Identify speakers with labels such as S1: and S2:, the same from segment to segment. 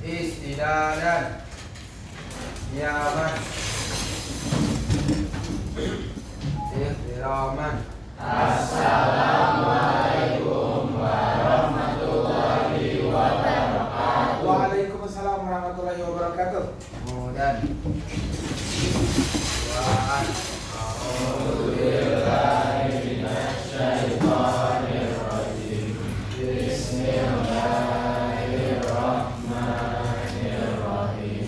S1: Istidadan Yaman Ihtiraman.
S2: Assalamualaikum warahmatullahi wabarakatuh.
S1: Waalaikumsalam warahmatullahi wabarakatuh. Kemudian Wa'an
S2: A'udzubillahi minasyaitonir rajim. Bismillahirrahmanirrahim.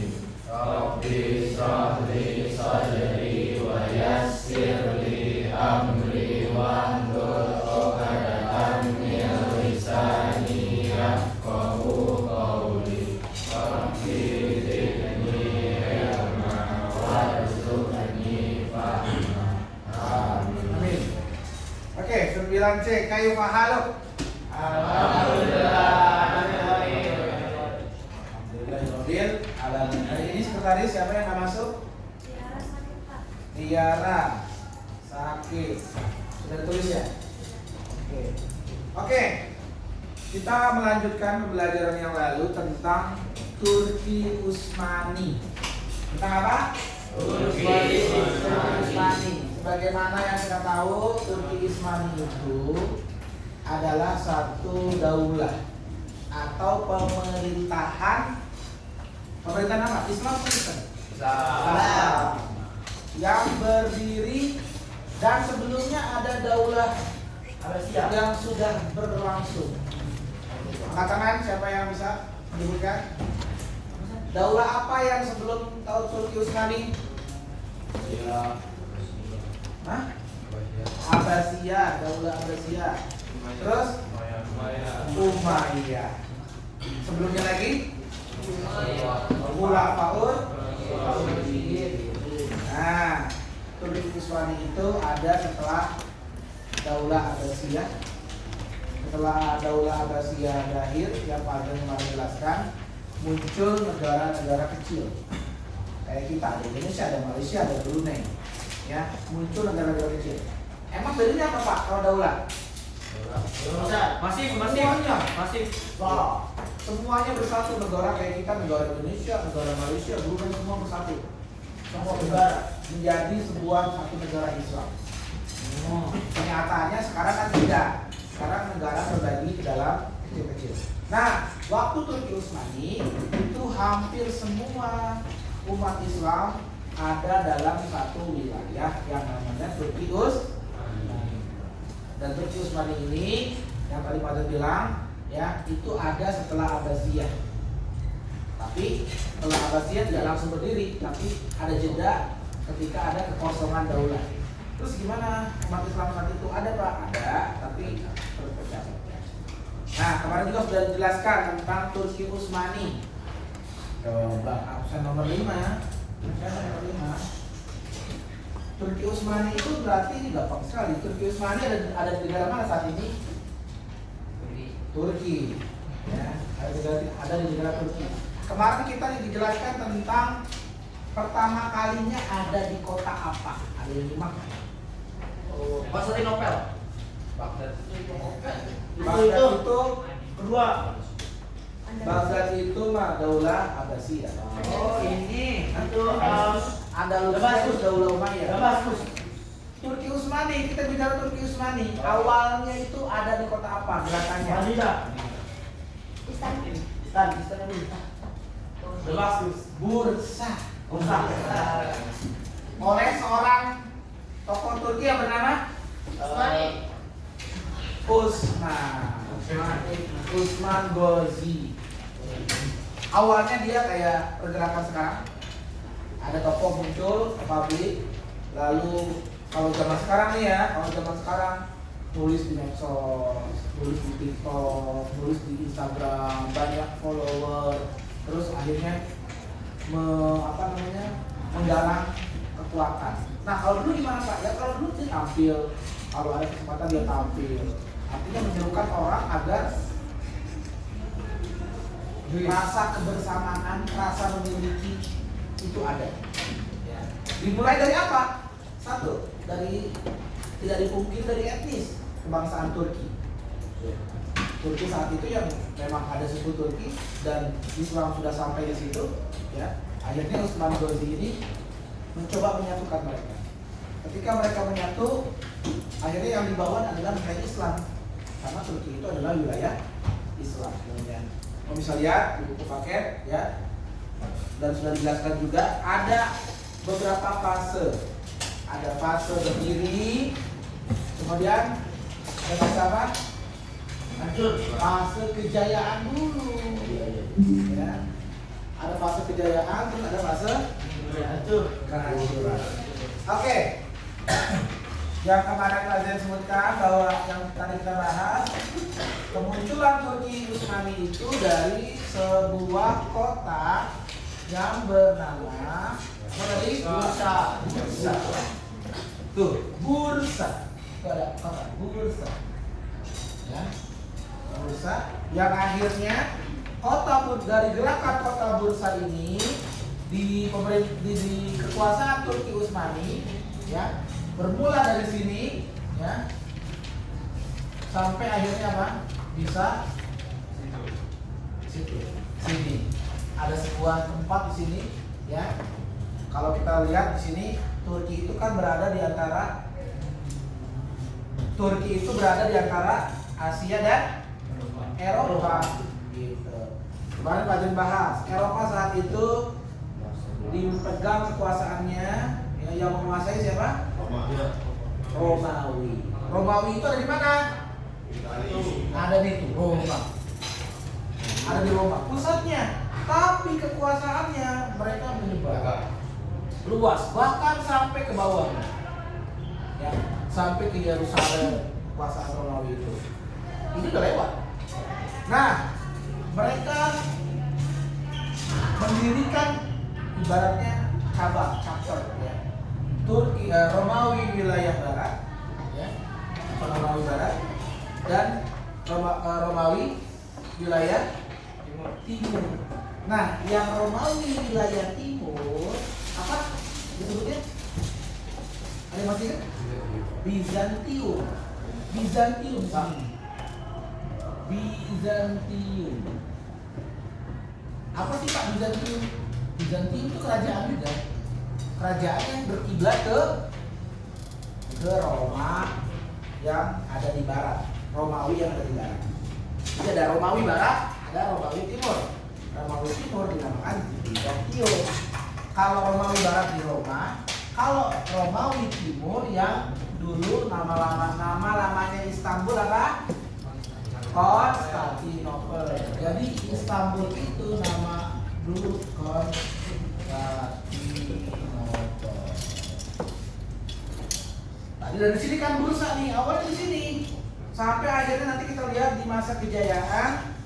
S2: Rabbi shrah li sadri wa yassir li amri wahlul 'uqdatam min lisani yafqahu qawli. Rabbi zidni ilma warzuqni fahma. Amin.
S1: Amin. Oke, 9C kayu mahaluk. Alhamdulillahirabbil alamin. Hari ini sekretaris siapa yang akan masuk? Tiara sakit. Sudah tulis ya? Oke. Kita melanjutkan pembelajaran yang lalu tentang Turki Utsmani. Tentang apa?
S2: Turki
S1: Utsmani. Sebagaimana yang kita tahu, Turki Utsmani itu adalah satu daulah atau pemerintahan apa? Islam atau Kristen? Islam. Yang berdiri dan sebelumnya ada daulah yang sudah berlangsung. Angkat tangan siapa yang bisa menyebutkan? Daulah apa yang sebelum Turki Utsmani? Hah? Abbasiyah, daulah Abbasiyah. Terus Umayyah. Sebelumnya lagi Khulafaur Rasyidin. Nah, Turki Utsmani itu ada setelah daulah Abbasiyah. Setelah daulah Abbasiyah lahir, yang paling menjelaskan muncul negara-negara kecil. Kayak kita ada Indonesia, ada Malaysia, ada Brunei. Ya, muncul negara-negara kecil. Emang bedanya apa Pak kalau daulah?
S2: Masih.
S1: Wah, semuanya bersatu, negara kayak kita, negara Indonesia, negara Malaysia, Brunei semua bersatu. Semua negara menjadi sebuah satu negara Islam. Kenyataannya sekarang kan tidak. Sekarang negara terbagi ke dalam kecil-kecil. Nah, waktu Turki Utsmani itu hampir semua umat Islam ada dalam satu wilayah yang namanya Turki Utsmani. Dan Turki Utsmani ini yang tadi Pak bilang ya, itu ada setelah Abbasiyah. Tapi setelah Abbasiyah tidak langsung berdiri, tapi ada jeda ketika ada kekosongan daulah. Terus gimana umat Islam saat itu? Ada Pak? Ada, tapi terpecah. Nah, kemarin juga sudah dijelaskan tentang Turki Utsmani. Coba absen nomor 5. Turki Utsmani itu berarti gampang sekali. Turki Utsmani ada di negara mana saat ini? Turki. Ya, ada di negara Turki. Kemarin kita dijelaskan tentang pertama kalinya ada di kota apa? Ada yang nyimak?
S2: Konstantinopel.
S1: Baghdad itu
S2: kedua.
S1: Baghdad itu mah daulah Abbasiyah.
S2: Oh, ini itu
S1: Andalusia daulah Umayyah.
S2: Damaskus.
S1: Turki Utsmani, kita bicara Turki Utsmani. Awalnya itu ada di kota apa? Gerakannya?
S2: Madinah.
S1: Istanbul.
S2: Damaskus.
S1: Bursa. Oleh seorang tokoh Turki yang bernama Usman Ghazi. Awalnya dia kayak pergerakan sekarang. Ada tokoh muncul ke publik, lalu kalau zaman sekarang nih ya, nulis di medsos, nulis di TikTok, nulis di Instagram, banyak follower, terus akhirnya menggalang kekuatan. Nah kalau dulu gimana Pak? Ya kalau dulu dia tampil, kalau ada kesempatan dia tampil. Artinya menyerukan orang agar rasa kebersamaan, rasa memiliki itu ada. Dimulai dari apa? Satu, dari tidak dipungkiri dari etnis kebangsaan Turki. Turki saat itu yang memang ada suku Turki dan Islam sudah sampai di situ, ya. Akhirnya Utsman Ghazi ini mencoba menyatukan mereka. Ketika mereka menyatu, akhirnya yang dibawa adalah nilai Islam, karena Turki itu adalah wilayah Islam. Kemudian, kalau bisa lihat di buku paket, ya, dan sudah dijelaskan juga ada beberapa fase. Ada fase berdiri, kemudian ada fase apa?
S2: Hancur.
S1: Fase kejayaan dulu. Ya. Ada fase kejayaan, terus ada fase
S2: Hancur.
S1: kehancuran. Oke. Yang kemarin Lazim sebutkan bahwa yang tadi kita bahas, kemunculan Turki Utsmani itu dari sebuah kota yang bernama apa tadi?
S2: Bursa.
S1: Bursa. Tuh, Bursa. Itu ada kota Bursa. Ya. Bursa yang akhirnya dari gerakan kota Bursa ini di kekuasaan Turki Utsmani, ya, bermula dari sini, ya, sampai akhirnya apa? Bisa sini. Ada sebuah tempat di sini, ya. Kalau kita lihat di sini, Turki itu berada di antara Asia dan Eropa. Gitu. Kemarin Pak Jun bahas, Eropa saat itu dipegang kekuasaannya, ya, yang menguasai siapa? Romawi. Romawi itu ada di mana? Ada di itu, Roma. Ada di Roma pusatnya. Tapi kekuasaannya mereka menyebar luas, bahkan sampai ke bawah, ya, sampai ke Yerusalem. Kekuasaan Romawi itu ini udah lewat. Nah, mereka mendirikan ibaratnya cabang, chapter, ya. Turki, Romawi wilayah barat, ya, Romawi barat, dan Romawi wilayah timur. Nah, yang Romawi wilayah timur apa disebutnya? Ada yang masih ingat? Bizantium. Bizantium. Apa sih Pak Bizantium? Bizantium itu kerajaan juga. Kerajaan yang berkiblat ke Roma yang ada di barat. Romawi yang ada di barat. Jadi ada Romawi barat, ada Romawi timur. Romawi timur dinamakan Bizantium. Kalau Romawi barat di Roma, kalau Romawi timur yang dulu nama lamanya Istanbul apa? Konstantinopel. Jadi Istanbul itu nama dulu Konstantinopel. Tadi dari sini kan Bursa nih, awalnya di sini. Sampai akhirnya nanti kita lihat di masa kejayaan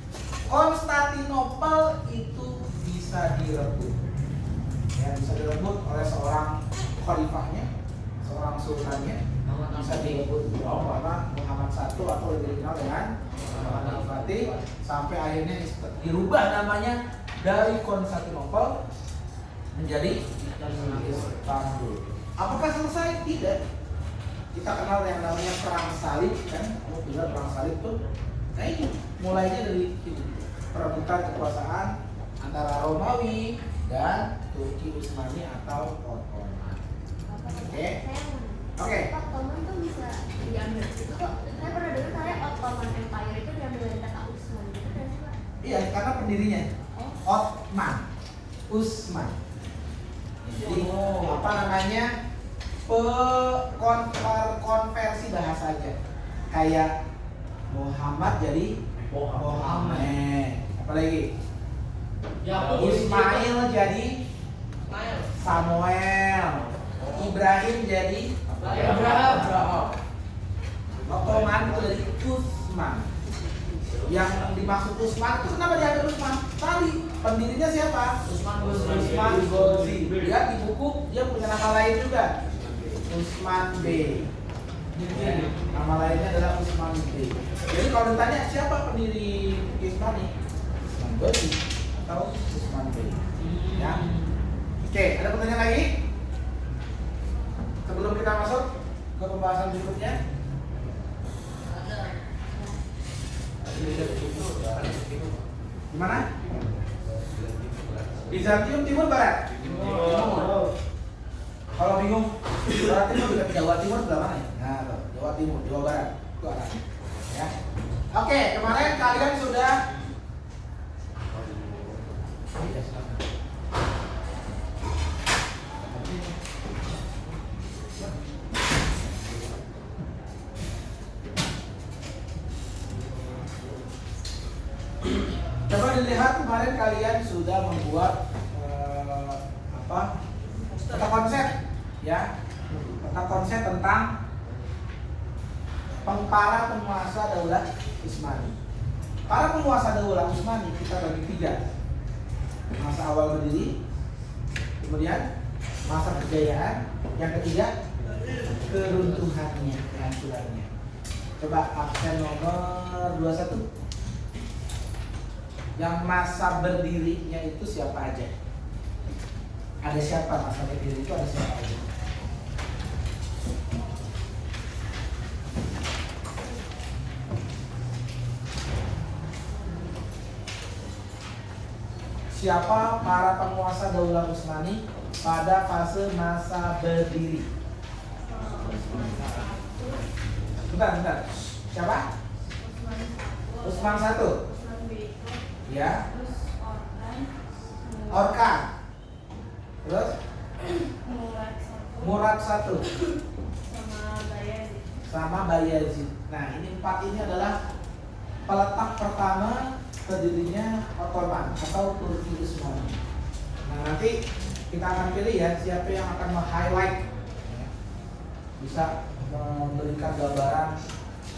S1: Konstantinopel itu bisa direbut. Ya, bisa direbut oleh seorang khalifahnya, seorang sultannya, bisa direbut karena Muhammad I atau lebih dikenal dengan Muhammad Al-Fatih, sampai akhirnya dirubah namanya dari Konstantinopel menjadi Istanbul. Apakah selesai? Tidak. Kita kenal yang namanya perang salib, kan? Kamu bilang perang salib tuh, nah ini mulainya dari itu, perebutan kekuasaan antara Romawi dan Turki Utsmani atau Ottoman. Oke.
S3: Ottoman tuh bisa diambil. Itu kok saya pernah dengar kayak Ottoman Empire itu diambil dari kata Utsman gitu kan sih Pak?
S1: Iya, karena pendirinya Ottoman, Utsman. Jadi apa namanya? Konversi bahasanya. Kayak Muhammad jadi Mohammed. Apalagi? Ismail jadi Samuel. Ibrahim jadi Abraham. Ottoman itu dari Utsman. Yang dimaksud Utsman itu kenapa diambil Utsman? Tadi pendirinya siapa? Utsman Ghazi. Dia di buku dia punya nama lain juga. Utsman B. Nama lainnya adalah Utsman B. Jadi kalau ditanya siapa pendiri Utsmani? Utsman Ghazi atau Utsman B. Ya. Oke, ada pertanyaan lagi? Sebelum kita masuk ke pembahasan berikutnya, gimana? Bizantium timur barat?
S2: Timur.
S1: Kalau bingung, berarti mau dekat Jawa Timur sebelah mana ya? Nah, tuh, Jawa Timur, Jawa Barat, itu arah. Ya. Oke, kemarin kalian sudah coba dilihat kemarin kalian sudah membuat peta konsep, ya, peta konsep tentang para penguasa daulah Utsmani. Para penguasa daulah Utsmani kita bagi tiga: masa awal berdiri, kemudian masa kejayaan, yang ketiga keruntuhannya, kehancurannya. Coba absen nomor 21. Yang masa berdirinya itu siapa aja? Ada siapa masa berdiri itu, ada siapa aja? Siapa para penguasa daulah Utsmani pada fase masa berdiri? Bentar. Siapa? Utsman I. Ya. Orkan. Terus? Murad I. Sama Bayazid. Nah, ini empat ini adalah peletak pertama berdirinya Ottoman atau Turki Utsmani. Nah, nanti kita akan pilih ya siapa yang akan meng-highlight, bisa memberikan gambaran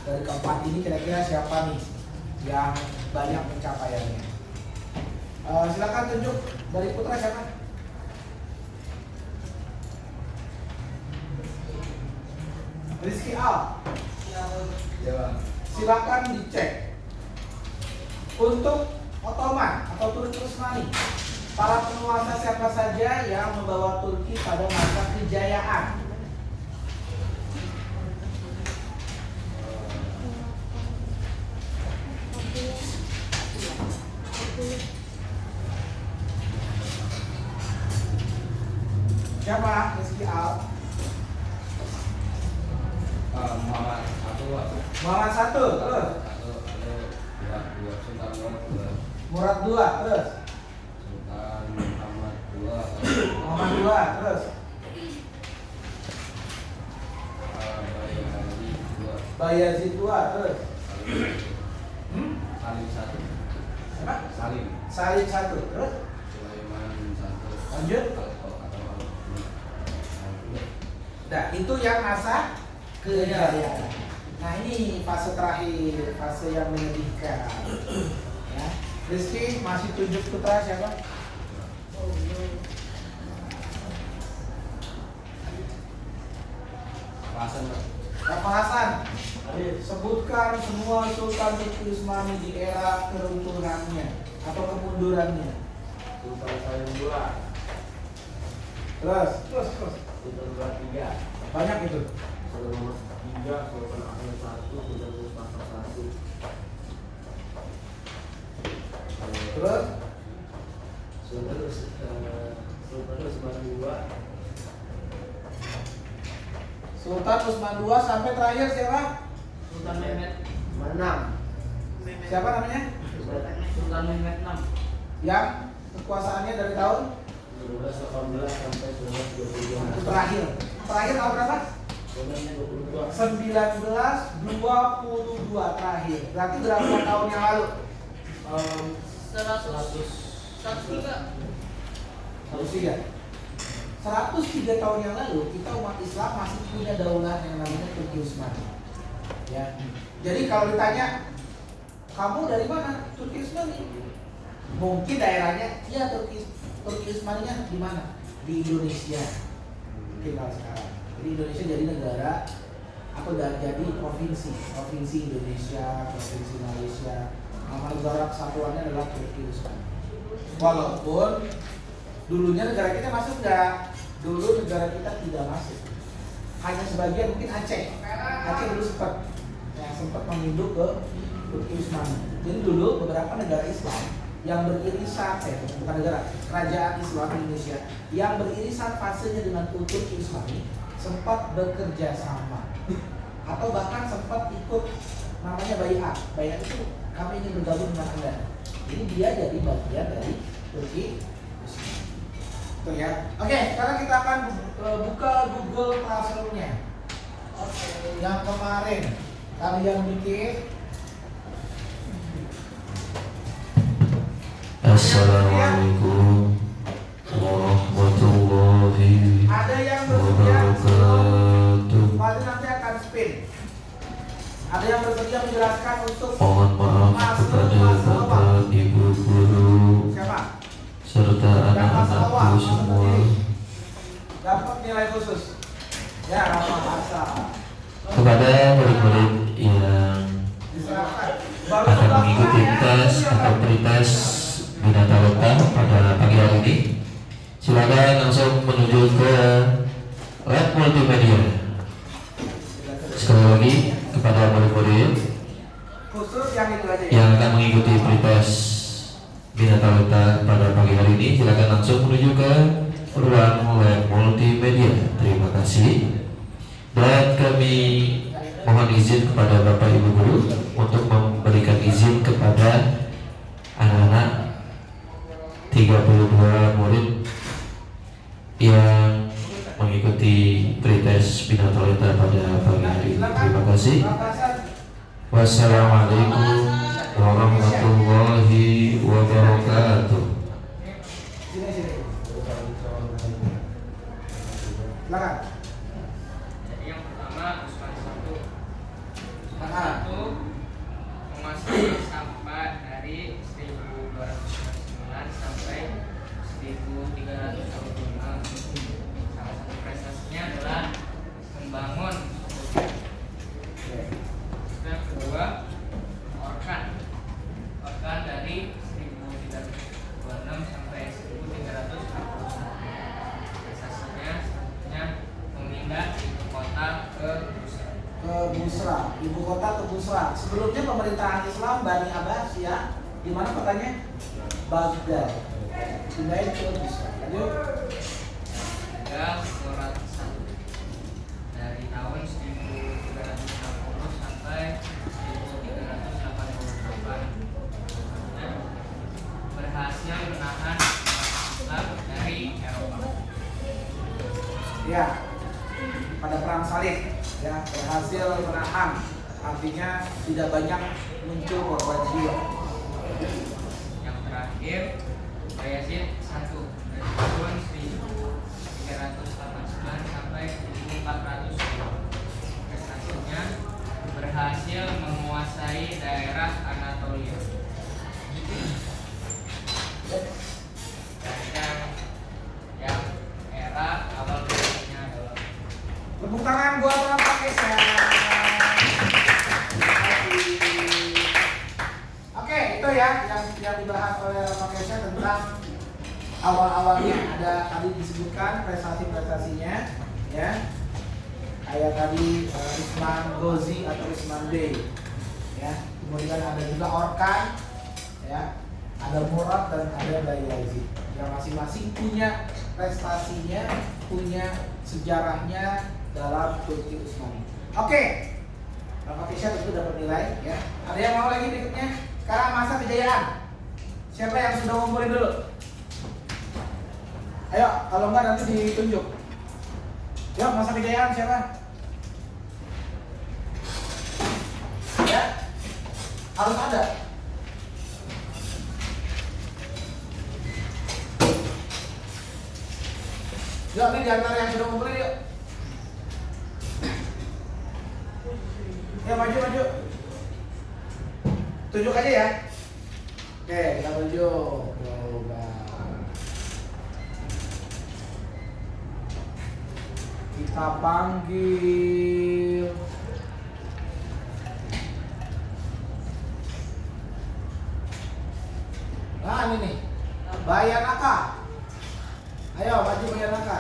S1: dari keempat ini kira-kira siapa nih yang banyak pencapaiannya. Silakan tunjuk dari putra siapa? Rizky Al.
S2: Ya.
S1: Silakan dicek. Untuk Ottoman atau Turki Utsmani, para penguasa siapa saja yang membawa Turki pada masa kejayaan? Siapa? Rizky Al.
S2: Muhammad I.
S1: Muhammad I, terus Murad II, terus
S2: Sultan Muhammad II.
S1: Muhammad II, terus Bayazid II, terus
S2: Salim I.
S1: siapa?
S2: Salim.
S1: Salim I, terus
S2: Sulaiman I.
S1: lanjut. Nah, itu yang masa kejayaan. Nah, ini fase terakhir, fase yang menyedihkan. Ya. Rizky masih tunjuk putra siapa?
S2: Hasan.
S1: Bapak Hasan. Sebutkan semua Sultan Turki Utsmani di era keruntuhannya atau kemundurannya.
S2: Sultan Salim II.
S1: Terus.
S2: Sultan Muhammad III.
S1: Banyak itu.
S2: Sultan Muhammad III. Sultan Ahmad I. Sultan Mustafa I.
S1: Terus
S2: Sultan Utsman II.
S1: Sultan Utsman II sampai terakhir siapa?
S2: Sultan Mehmed VI.
S1: Siapa namanya?
S2: Sultan Mehmed VI.
S1: Yang kekuasaannya dari tahun
S2: 1918 sampai 1922.
S1: terakhir. Terakhir tahun berapa?
S2: 1922.
S1: 1922 terakhir. Berarti berapa tahun yang lalu? 103 tahun yang lalu kita umat Islam masih punya daulah yang namanya Turki Utsmani. Ya. Jadi kalau ditanya kamu dari mana? Turki Utsmani. Mungkin daerahnya ya Turki Utsmaninya di mana? Di Indonesia. Tinggal sekarang. Jadi Indonesia jadi negara atau jadi provinsi Indonesia, provinsi Malaysia. Nama negara kesatuannya adalah Turki Utsmani. Walaupun dulunya negara kita masuk nggak? Dulu negara kita tidak masuk. hanya sebagian mungkin Aceh dulu sempat menginduk ke Turki Utsmani. Jadi dulu beberapa negara Islam yang beririsan, bukan negara, kerajaan Islam Indonesia yang beririsan fasenya dengan Turki Utsmani sempat bekerja sama atau bahkan sempat ikut namanya baiat. Baiat itu kami ingin bergabung dengan Anda. Jadi dia jadi bagian dari Turki Utsmani. Tuh ya. Oke, sekarang kita akan buka Google Classroom-nya. Yang kemarin kalian bikin.
S4: Assalamualaikum warahmatullahi
S1: Ada yang bersedia
S4: wabarakatuh.
S1: Fadil nanti akan spin. Ada yang bersedia menjelaskan untuk
S4: Mohon maaf kepada Bapak Ibu guru
S1: siapa?
S4: serta anak-anakku semua.
S1: Dapat nilai khusus. Ya, Rafa Asa.
S4: Kepada murid-murid yang
S1: Diserahkan.
S4: akan mengikuti tes atau pretest Binatalenta pada pagi hari ini, silakan langsung menuju ke lab multimedia. Sekali lagi kepada murid-murid
S1: Khusus yang itu aja ya.
S4: yang akan mengikuti pretest Binatalenta pada pagi hari ini, silakan langsung menuju ke ruang lab multimedia. Terima kasih. Dan kami mohon izin kepada Bapak Ibu guru untuk memberikan izin kepada anak-anak 32 murid yang mengikuti pretest Binatalenta pada pagi hari ini. Terima kasih. Wassalamualaikum warahmatullahi wabarakatuh.
S1: Sini. Silakan.
S5: Jadi yang pertama Usman 1
S1: Ah.
S5: memasuki sampah dari 1299 sampai 1325. Salah satu prestasinya adalah membangun. Yang kedua Orkan dari 1326 sampai 1341. Prestasinya selanjutnya memindah ibu kota ke Busra.
S1: Ke Busra, ibu kota ke Busra. Sebelumnya pemerintahan Islam Bani Abbasiyah di mana kotanya? Baghdad. Pindahin ke Busra. Lanjut.
S5: Tiga Surat 1 dari tahun 1360 sampai 1388. Berhasil menahan Islam dari Eropa.
S1: Ya, pada perang salib ya berhasil menahan, artinya tidak banyak muncul korban jiwa.
S5: Yang terakhir Bayezid 1 dari tahun 1389 sampai 1400. Prestasinya berhasil menguasai daerah Anatolia. Dan yang era awal berdirinya adalah
S1: Tepuk tangan buat Pak Kesha. Oke, itu ya yang dibahas oleh Pak Kesha tentang awal-awalnya. Ada tadi disebutkan prestasi-prestasinya, ya. Kayak tadi Usman Ghazi atau Usman Bey, ya. Kemudian ada juga Orkan, ya. Ada Murad dan ada Bayezid. Yang masing-masing punya prestasinya, punya sejarahnya dalam Turki Utsmani. Oke, Bapak Kesha tentu dapat nilai, ya. Ada yang mau lagi berikutnya? Sekarang masa kejayaan. Siapa yang sudah ngumpulin dulu? Ayo, kalau enggak nanti ditunjuk. Yuk, masa kejayaan siapa? Ya, harus ada. Yuk, ini diantara yang sudah ngumpulin yuk. Ya, maju. Tunjuk aja ya. Oke, kita tunjuk. Coba. Kita panggil. Nah, ini nih. Bayanaka. Ayo, maju Bayanaka.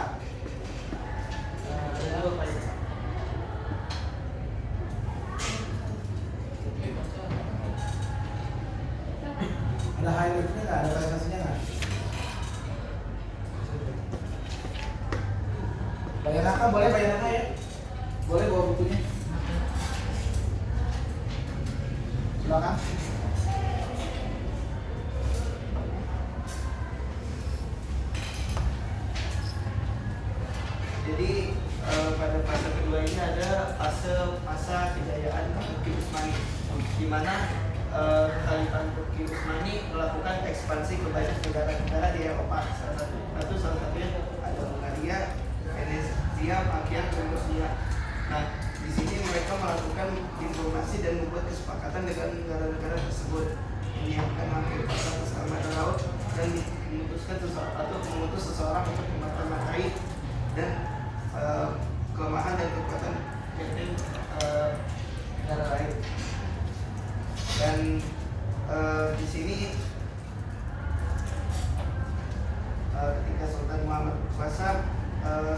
S1: Silakan.
S6: Jadi pada fase kedua ini ada fase masa kejayaan Turki Utsmani, di mana Khalifah Turki Utsmani melakukan ekspansi ke banyak negara-negara di Eropa. Salah satunya ada Hungaria, Venezia, Magyar, dan Bosnia. Nah, di sini mereka melakukan diplomasi dan membuat kesepakatan dengan negara-negara tersebut, menyiapkan langkah keselamatan laut dan memutus seseorang untuk memata-matai dan kelemahan dan kekuatan kapten negara lain. Dan di sini ketika Sultan Muhammad berkuasa,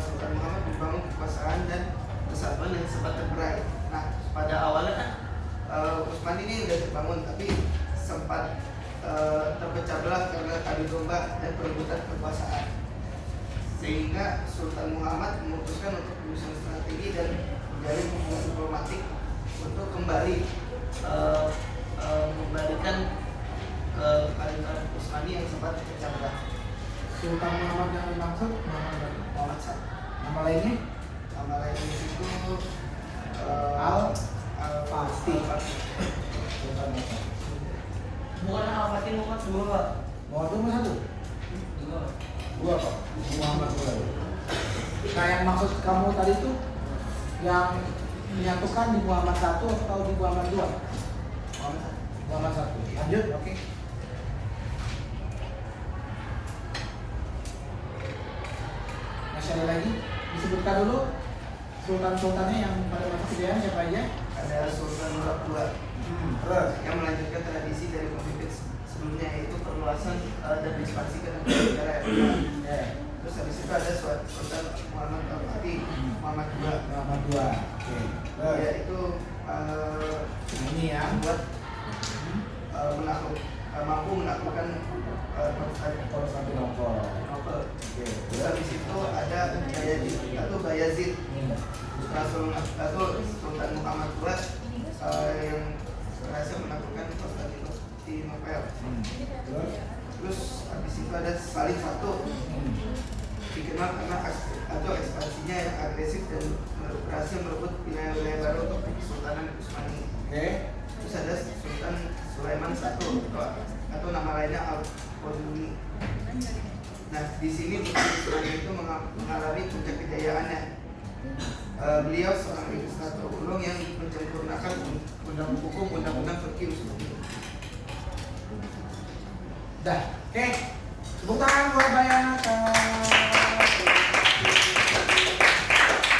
S6: Sultan Muhammad membangun kekuasaan dan kesatuan yang sempat terberai. Nah, pada awalnya kan Utsmani ini udah terbangun, tapi sempat terpecah belah karena adu domba dan perebutan kekuasaan, sehingga Sultan Muhammad memutuskan untuk menyusun strategi dan menjalin hubungan diplomatik untuk kembali membalikan Khalifah Utsmani yang sempat terpecah belah.
S1: Sultan Muhammad yang dimaksud
S6: Muhammad Shah.
S1: nama lainnya
S6: Nama lainnya itu
S1: Al-Fatih. Sultan Muhammad.
S6: bukan Al-Fatih Muhammad dua.
S1: Muhammad cuma satu. Dua Pak. Muhammad dua. Nah, yang maksud kamu tadi itu yang menyatukan di Muhammad satu atau di Muhammad dua? Muhammad satu. Lanjut, oke. Masih ada lagi? Disebutkan dulu sultan-sultannya yang pada masa kejayaan siapa aja?
S6: Ada Sultan Murad II
S1: Terus
S6: yang melanjutkan tradisi dari pemimpin sebelumnya, yaitu perluasan dan ekspansi ke negara Eropa. Terus habis itu ada Sultan Muhammad Al-Fatih, Muhammad II.
S1: Muhammad dua. Oke. Terus
S6: Yaitu
S1: ini ya.
S6: membuat mampu menaklukkan
S1: Konstantinopel.
S6: Novel.
S1: Oke.
S6: Terus habis itu ada Bayazid atau Sultan Muhammad II yang berhasil menaklukkan Konstantinopel.
S1: Terus
S6: Terus habis itu ada Salim I, dikenal karena ekspansinya yang agresif dan berhasil merebut wilayah-wilayah baru untuk Kesultanan Utsmani.
S1: oke.
S6: Terus ada Sultan Sulaiman I atau nama lainnya Al-Qaduni. Nah, di sini Utsmani itu mengalami puncak kejayaannya. Beliau seorang legislator ulung yang menyempurnakan undang-undang Turki Utsmani.
S1: Dah, oke. Tepuk tangan buat Bayanaka.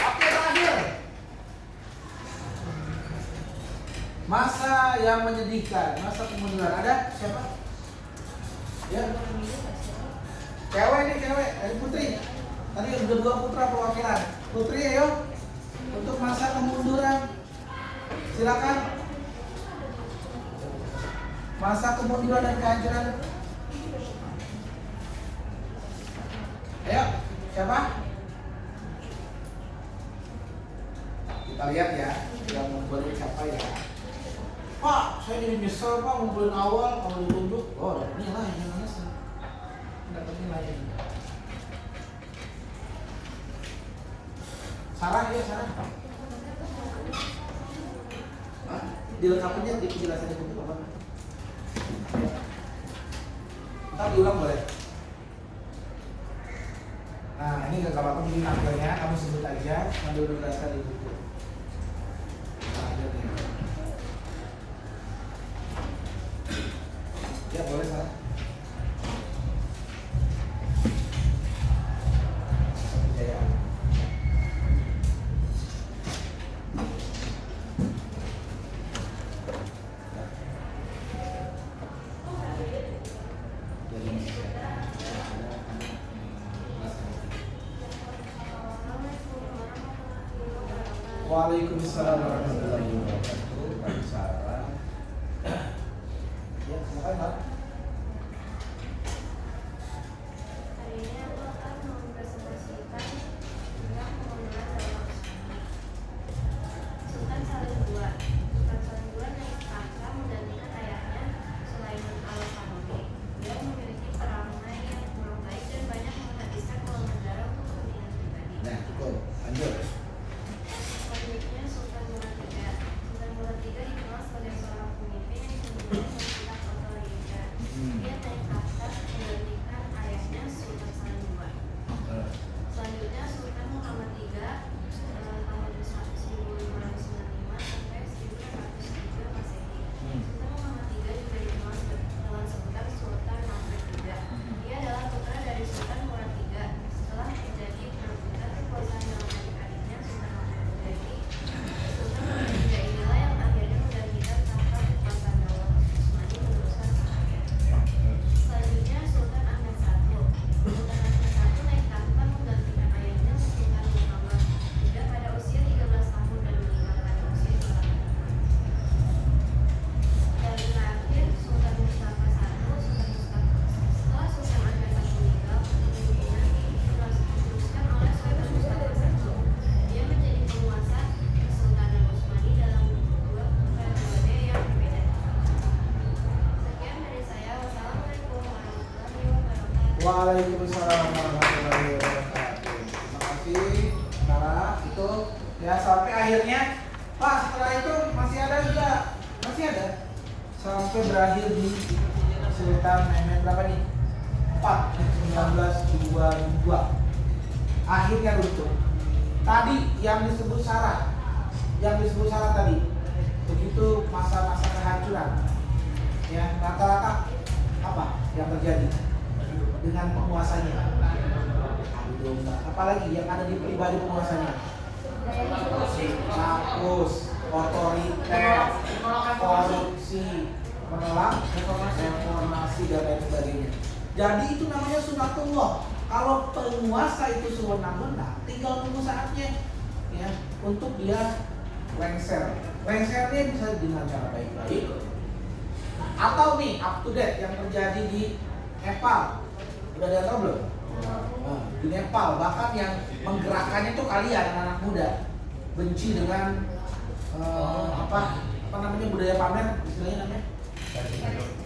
S1: Oke, terakhir. Masa yang menyedihkan, masa kemunduran. Ada siapa? Ya. Cewek nih, cewek. Dari Putri. Tadi udah dua putra perwakilan. Putri, ayo. Untuk masa kemunduran. Silakan. Masa kemunduran dan kehancuran. Ayo, siapa? Kita lihat ya, yang ngumpulin siapa ya. Pak, saya jadi nyesel Pak ngumpulin awal, kalau ditunjuk, oh dapat nilai, jangan nyesel. Dapat nilai. Sarah ya, Sarah. Hah? Dilengkapinya di penjelasannya untuk apa? Ntar diulang boleh. Nah, ini gak apa-apa, jadi tampilnya kamu sebut aja sambil menjelaskan di buku. Nah, nih. Ya, boleh Sarah. Kejayaan. Waalaikumsalam warahmatullahi wabarakatuh. Pak Sarah. Ya, silakan Pak.
S3: Hari ini aku akan mempresentasikan tentang kemunduran dalam Sultan Salim II. Sultan Salim II yang pasca menggantikan
S1: Waalaikumsalam warahmatullahi wabarakatuh. Terima kasih. Nah, itu ya sampai akhirnya. Pak, setelah itu masih ada juga, masih ada sampai berakhir di Sultan Mehmed berapa nih? 4 1922. Akhirnya runtuh. Tadi yang disebut syarat tadi, begitu masa-masa kehancuran, ya rata-rata apa yang terjadi dengan penguasanya? Adu domba. Apalagi yang ada di pribadi penguasanya? Hapus, otoriter, korupsi, menolak reformasi dan lain sebagainya. Jadi itu namanya sunatullah. Kalau penguasa itu sewenang-wenang, tinggal tunggu saatnya ya untuk dia lengser. Lengsernya bisa dengan cara baik-baik. Atau nih up to date yang terjadi di Nepal. Udah ada tahu belum? Nah, di Nepal bahkan yang menggerakkannya itu kalian anak muda benci dengan apa namanya budaya pamer, istilahnya namanya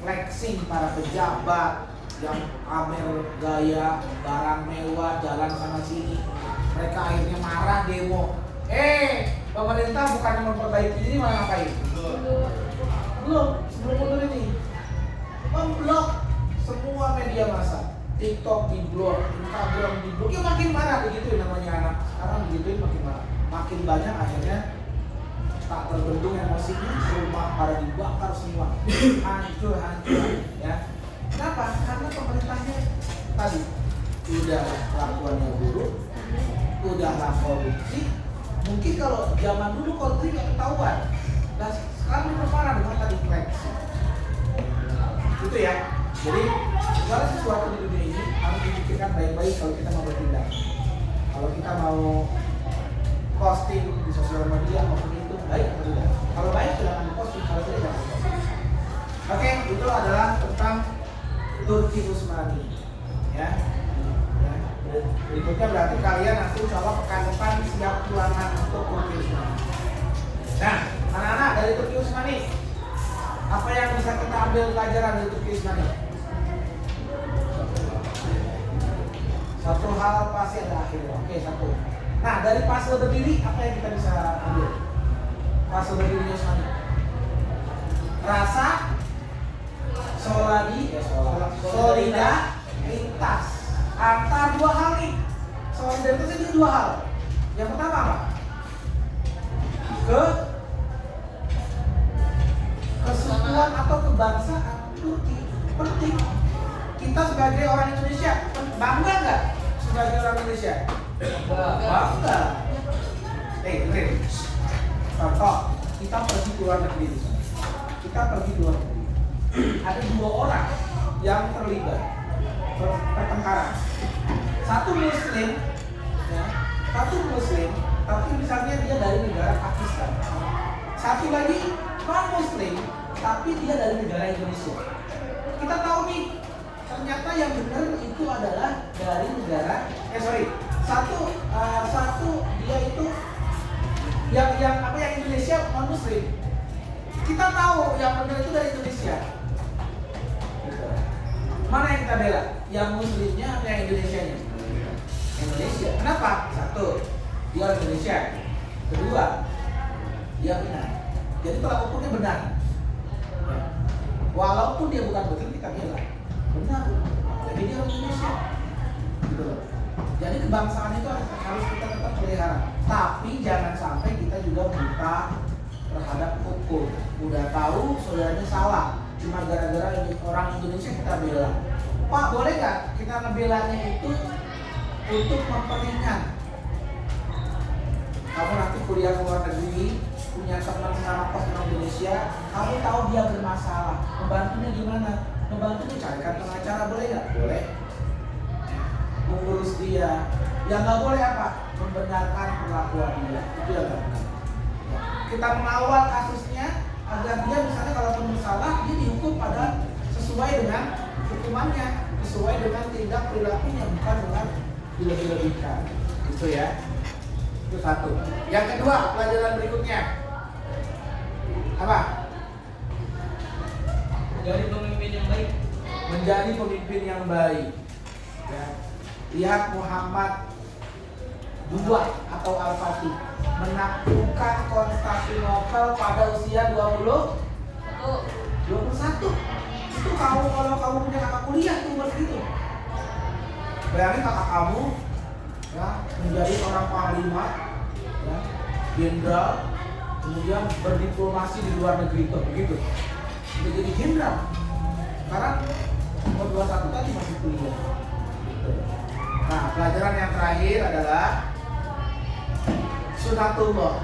S1: flexing para pejabat yang pamer gaya barang mewah jalan sana sini. Mereka akhirnya marah demo. Pemerintah bukannya memperbaiki diri malah ngapain? Sebelum mundur ini memblok semua media massa. TikTok diblok, Instagram diblok, ya makin marah begitu namanya anak. Sekarang begituin makin marah, makin banyak akhirnya tak terbendung emosinya, rumah pada dibakar semua, hancur ya. Kenapa? Karena pemerintahnya tadi udah kelakuannya buruk, udahlah korupsi. Mungkin kalau zaman dulu korupsi nggak ketahuan, nah sekarang diperparah dengan tadi flexing. Itu ya. Jadi segala sesuatu di dunia ini harus dipikirkan baik-baik kalau kita mau bertindak. Kalau kita mau posting di sosial media maupun itu baik atau tidak. Kalau baik silahkan posting, kalau tidak jangan posting. Oke, itu adalah tentang Turki Utsmani. Ya. Berikutnya berarti kalian nanti coba pekan depan siap ulangan untuk Turki Utsmani. Nah, anak-anak dari Turki Utsmani, apa yang bisa kita ambil pelajaran dari Turki Utsmani? Satu hal pasti ada akhirnya. Oke, satu. Nah, dari fase berdiri apa yang kita bisa ambil? Fase berdirinya Utsmani. Rasa, solidaritas. Antar dua hal nih. Solidaritas itu dua hal. Yang pertama apa? Kesatuan atau kebangsaan Turki. Penting. Kita sebagai orang Indonesia bangga nggak sebagai orang Indonesia? Bangga. Dengerin. Contoh, kita pergi ke luar negeri. Ada dua orang yang terlibat pertengkaran. Satu Muslim, tapi misalnya dia dari negara Pakistan. Satu lagi non Muslim, tapi dia dari negara Indonesia. Kita tahu nih, ternyata yang benar itu adalah dari negara. Satu dia itu yang Indonesia non Muslim. Kita tahu yang benar itu dari Indonesia. Mana yang kita bela? Yang Muslimnya atau yang Indonesianya? Indonesia. Kenapa? Satu, dia orang Indonesia. Kedua, dia benar. Jadi tolak ukurnya benar. Walaupun dia bukan Muslim, kita bela. Benar. Jadi dia orang Indonesia. Gitu loh. Jadi kebangsaan itu harus kita tetap pelihara. Tapi jangan sampai kita juga buta terhadap hukum. Udah tahu saudaranya salah, cuma gara-gara orang Indonesia kita bela. Pak, boleh nggak kita ngebelanya itu untuk memperingan? Kamu nanti kuliah ke luar negeri, punya teman sama kos orang Indonesia, kamu tahu dia bermasalah, membantunya gimana? Membantunya carikan pengacara, boleh nggak? Boleh. Mengurus dia. Yang nggak boleh apa? Membenarkan perlakuan dia. Itu yang nggak benar. Kita mengawal kasusnya agar dia misalnya kalau bersalah dia dihukum pada sesuai dengan hukumannya, sesuai dengan tindak perilakunya, bukan dengan dilebih-lebihkan. Itu ya. Itu satu. Yang kedua, pelajaran berikutnya apa?
S5: Menjadi pemimpin yang baik.
S1: Menjadi pemimpin yang baik. Ya. Lihat Muhammad II atau Al-Fatih menaklukkan Konstantinopel pada usia 21. Itu kalau kamu punya kakak kuliah tuh umur gitu. Bayangin kakak kamu ya, menjadi orang panglima, ya, jenderal, kemudian berdiplomasi di luar negeri tuh begitu. Udah jadi jenderal. Sekarang umur 21 tadi masih kuliah. Gitu. Nah, pelajaran yang terakhir adalah sunatullah.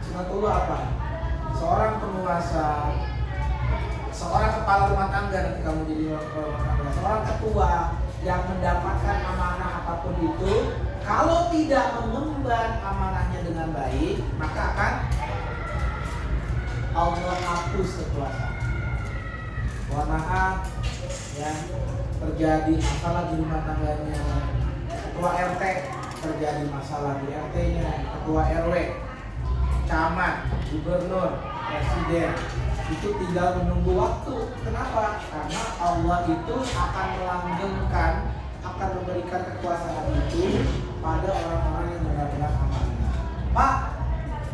S1: Sunatullah apa? Seorang penguasa, seorang kepala rumah tangga, nanti kamu jadi kepala rumah tangga, seorang ketua yang mendapatkan amanah apapun itu, kalau tidak mengemban amanahnya dengan baik, maka akan Allah hapus kekuasaan. Mohon maaf, ya, terjadi masalah di rumah tangganya, ketua RT terjadi masalah di RT-nya, ketua RW, camat, gubernur, presiden, itu tinggal menunggu waktu. Kenapa? Karena Allah itu akan melanggengkan, akan memberikan kekuasaan itu pada orang-orang yang benar-benar amanah. Pak,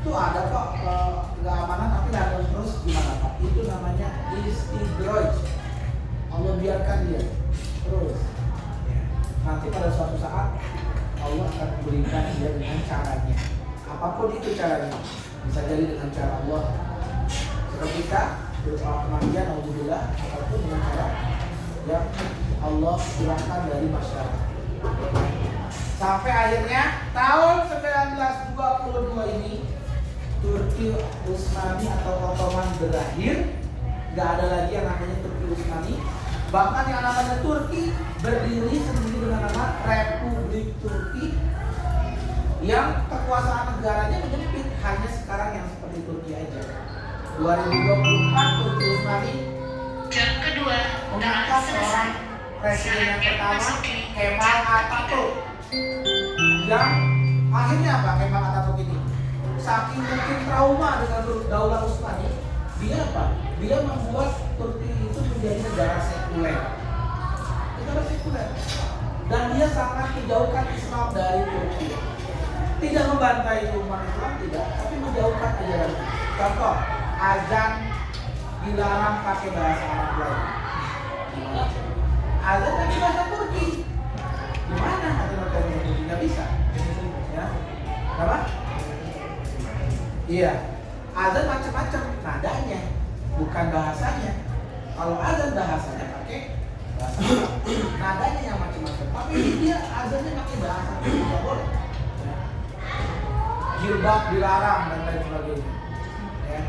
S1: itu ada kok nggak amanah tapi langgeng terus, gimana Pak? Itu namanya istidraj. Allah biarkan dia terus. Ya. Nanti pada suatu saat Allah akan memberikan dia dengan caranya. Apapun itu caranya, bisa jadi dengan cara Allah ketika berupa kematian, alhamdulillah, ataupun dengan cara yang Allah gerakan dari masyarakat. Sampai akhirnya tahun 1922 ini Turki Utsmani atau Ottoman berakhir. Gak ada lagi yang namanya Turki Utsmani. Bahkan yang namanya Turki berdiri sendiri dengan nama Republik Turki, yang kekuasaan negaranya menyempit, hanya sekarang yang seperti Turki aja. 2024 Turki Utsmani
S7: jam kedua
S1: mengangkat seorang presiden yang pertama, Kemal Atatürk, yang akhirnya apa? Kemal Atatürk ini saking mungkin trauma dengan Daulah Utsmani, dia apa? Dia membuat Turki itu menjadi negara sekuler. Negara sekuler. Dan dia sangat menjauhkan Islam dari Turki. Tidak membantai umat Islam, tidak, tapi menjauhkan ajaran. Contoh, azan dilarang pakai bahasa Arab lagi. Gimana? Azan pakai bahasa Turki. Gimana? Azan Turki nggak bisa. Ya, apa? Iya, azan macam-macam nadanya, bukan bahasanya. Kalau azan bahasanya pakai bahasa Arab, nadanya yang macam-macam. Tapi dia azannya pakai bahasa Turki, nggak boleh. Jilbab dilarang dan lain sebagainya. Ya,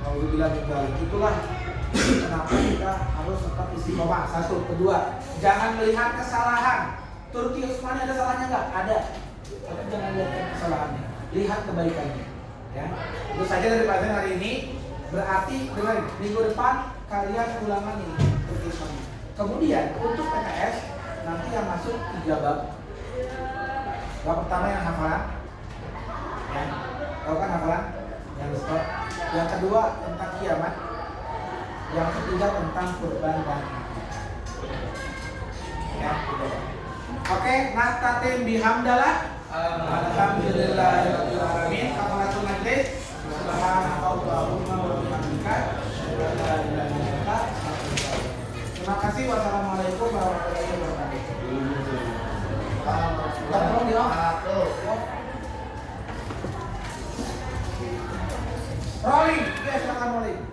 S1: kalau dibilang itulah kenapa kita harus tetap istiqomah. Satu, kedua, jangan melihat kesalahan. Turki Utsmani ada salahnya nggak? Ada. Tapi jangan lihat kesalahannya, lihat kebaikannya. Ya, itu saja dari pelajaran hari ini. Berarti dengan minggu depan kalian ulangan ini Turki Utsmani. Kemudian untuk PTS nanti yang masuk 3 bab. Bab pertama yang hafalan. Ya, tahu kan hafalan? Yang stop. Yang kedua tentang kiamat. Yang ketiga tentang kurban dan ya, gitu. Oke, nastatim bihamdalah. Alhamdulillahirabbil alamin. Kafaratul majlis. Subhanallahumma wa bihamdika. Terima kasih. Wassalamualaikum warahmatullahi wabarakatuh. Rolling, ya silakan rolling.